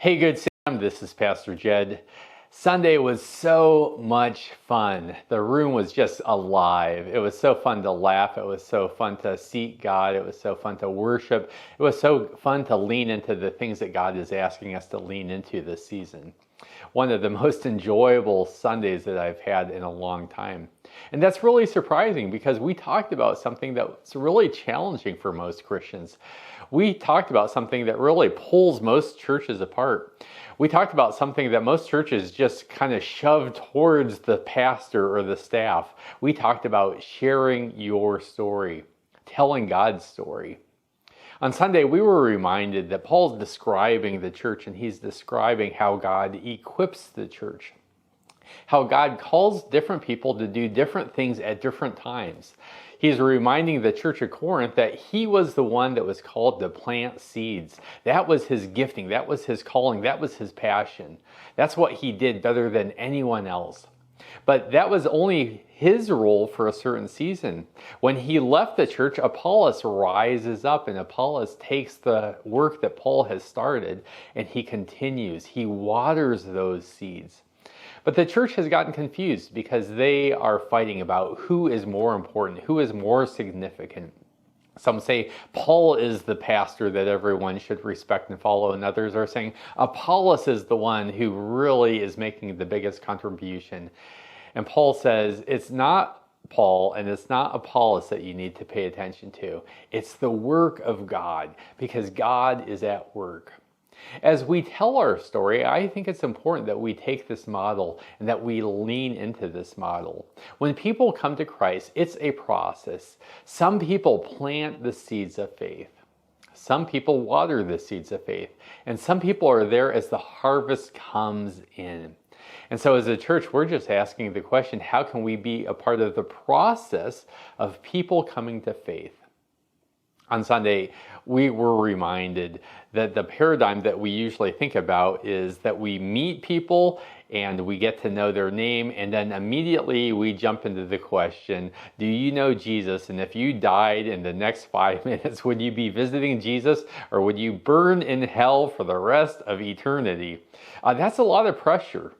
Hey, good Sam, this is Pastor Jed. Sunday was so much fun. The room was just alive. It was so fun to laugh. It was so fun to seek God. It was so fun to worship. It was so fun to lean into the things that God is asking us to lean into this season. One of the most enjoyable Sundays that I've had in a long time. And that's really surprising because we talked about something that's really challenging for most Christians. We talked about something that really pulls most churches apart. We talked about something that most churches just kind of shove towards the pastor or the staff. We talked about sharing your story, telling God's story. On Sunday, we were reminded that Paul's describing the church, and he's describing how God equips the church, how God calls different people to do different things at different times. He's reminding the church of Corinth that he was the one that was called to plant seeds. That was his gifting. That was his calling. That was his passion. That's what he did better than anyone else. But that was only his role for a certain season. When he left the church, Apollos rises up, and Apollos takes the work that Paul has started and he continues. He waters those seeds. But the church has gotten confused because they are fighting about who is more important, who is more significant. Some say Paul is the pastor that everyone should respect and follow, and others are saying Apollos is the one who really is making the biggest contribution. And Paul says it's not Paul and it's not Apollos that you need to pay attention to. It's the work of God, because God is at work. As we tell our story, I think it's important that we take this model and that we lean into this model. When people come to Christ, it's a process. Some people plant the seeds of faith. Some people water the seeds of faith. And some people are there as the harvest comes in. And so as a church, we're just asking the question, how can we be a part of the process of people coming to faith? On Sunday, we were reminded that the paradigm that we usually think about is that we meet people and we get to know their name, and then immediately we jump into the question, do you know Jesus? And if you died in the next 5 minutes, would you be visiting Jesus, or would you burn in hell for the rest of eternity? That's a lot of pressure.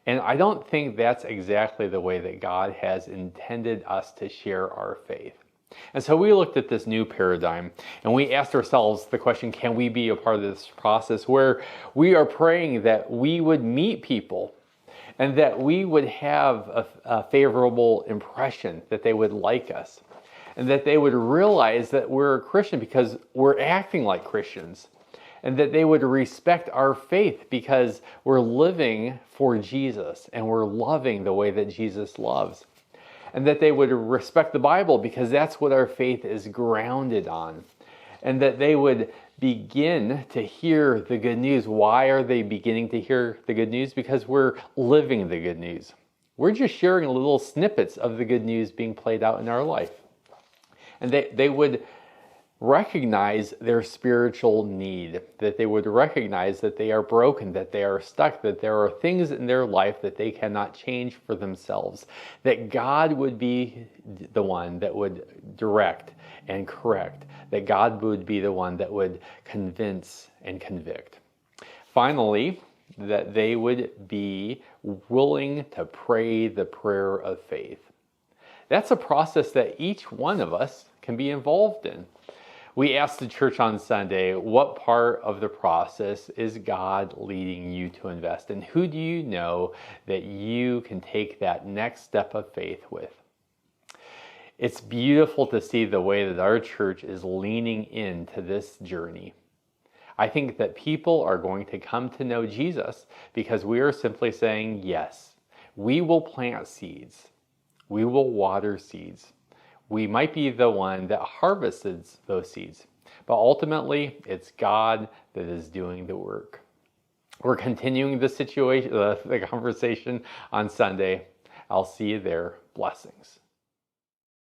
And I don't think that's exactly the way that God has intended us to share our faith. And so we looked at this new paradigm and we asked ourselves the question, can we be a part of this process where we are praying that we would meet people and that we would have a favorable impression, that they would like us, and that they would realize that we're a Christian because we're acting like Christians, and that they would respect our faith because we're living for Jesus and we're loving the way that Jesus loves. And that they would respect the Bible because that's what our faith is grounded on. And that they would begin to hear the good news. Why are they beginning to hear the good news? Because we're living the good news. We're just sharing little snippets of the good news being played out in our life. And they would recognize their spiritual need, that they would recognize that they are broken, that they are stuck, that there are things in their life that they cannot change for themselves, that God would be the one that would direct and correct, that God would be the one that would convince and convict. Finally, that they would be willing to pray the prayer of faith. That's a process that each one of us can be involved in. We asked the church on Sunday, what part of the process is God leading you to invest in? Who do you know that you can take that next step of faith with? It's beautiful to see the way that our church is leaning into this journey. I think that people are going to come to know Jesus because we are simply saying, yes, we will plant seeds. We will water seeds. We might be the one that harvests those seeds, but ultimately it's God that is doing the work. We're continuing the conversation on Sunday. I'll see you there. Blessings.